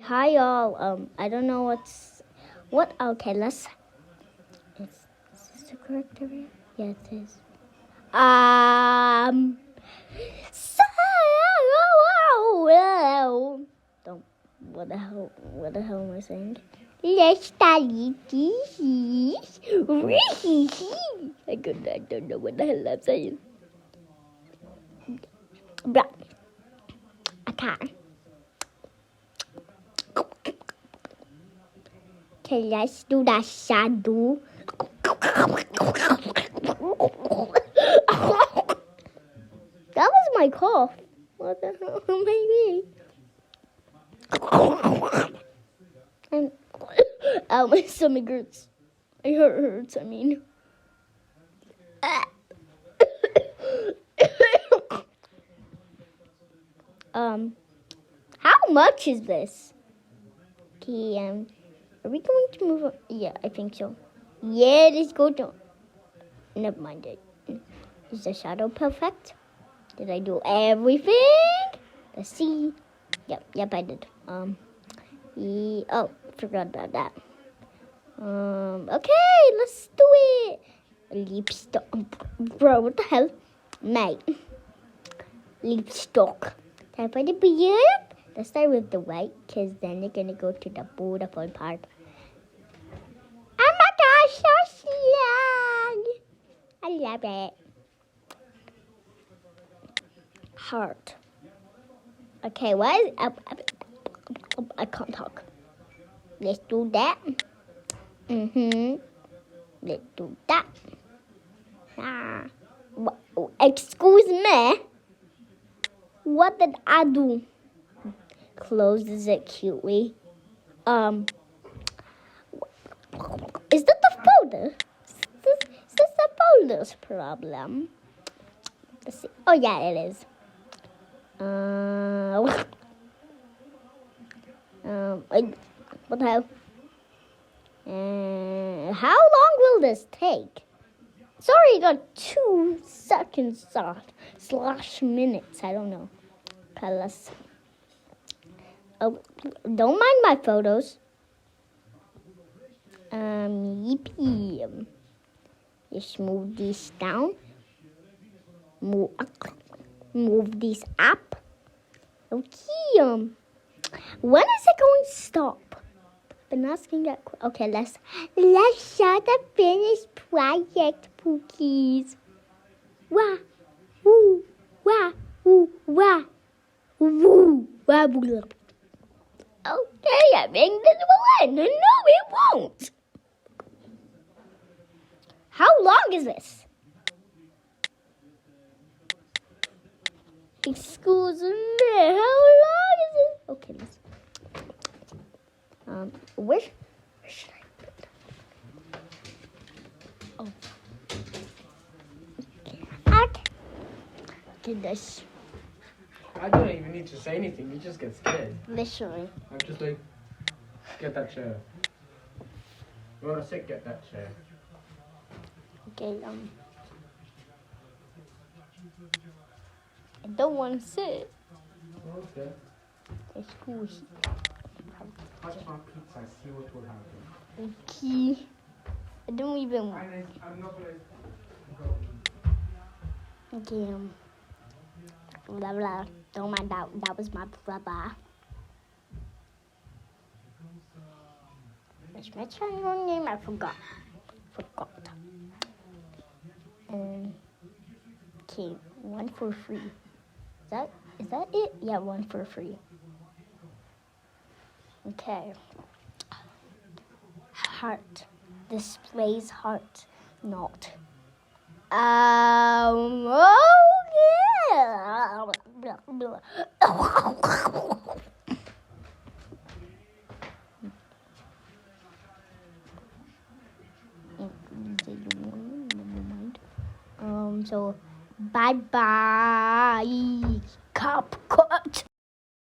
Hi y'all. I don't know what. Okay, is this the correct area? Yeah, it is. So, don't. What the hell am I saying? Let's study this. I don't know what the hell I'm saying. But I can't. Okay, let's do that shadow. That was my cough. What the hell am I doing? Ow, my stomach hurts. My heart hurts, I mean. How much is this? Okay, are we going to move on? Yeah, I think so. Yeah, let's go down. Never mind it. Is the shadow perfect? Did I do everything? Let's see. Yep, I did. Forgot about that. Okay, let's do it. Lipstick. Bro, what the hell? Mate. Lipstick. Time for the beard. Let's start with the white, because then they're going to go to the beautiful part. Oh my gosh, so long. I love it. Heart. Okay, what is I can't talk. Let's do that. Let's do that. Excuse me. What did I do? Closes it cutely. Is that the folder? Is this the folder's problem? Let's see. Oh yeah, it is. What the hell? How long will this take? Sorry, I got 2 seconds off. / minutes. I don't know. Okay, let's see. Oh, don't mind my photos. Yippee. Just move these down. Move these up. Okay. When is it going to stop? Been asking that. Okay, let's show the finished project, pookies. Wah, woo, wah, woo, wah, woo, wah, woo. Okay, I think this will end. No, it won't. How long is this? Excuse me, how long is it? Okay, let's. Where should I put that? Oh. Okay, this. I don't even need to say anything. You just get scared. Literally. I'm just like, get that chair. You want to sit? Get that chair. Okay, I don't want to sit. Okay. It's cool. Touch my pizza. See what will happen. Okay. I don't even. I'm not gonna go. Okay. Blah blah. Don't mind that. That was my brother. What's my channel name? I forgot. Okay, 1 for free. Is that it? Yeah, 1 for free. Okay. Heart displays heart not. So bye bye. Cup.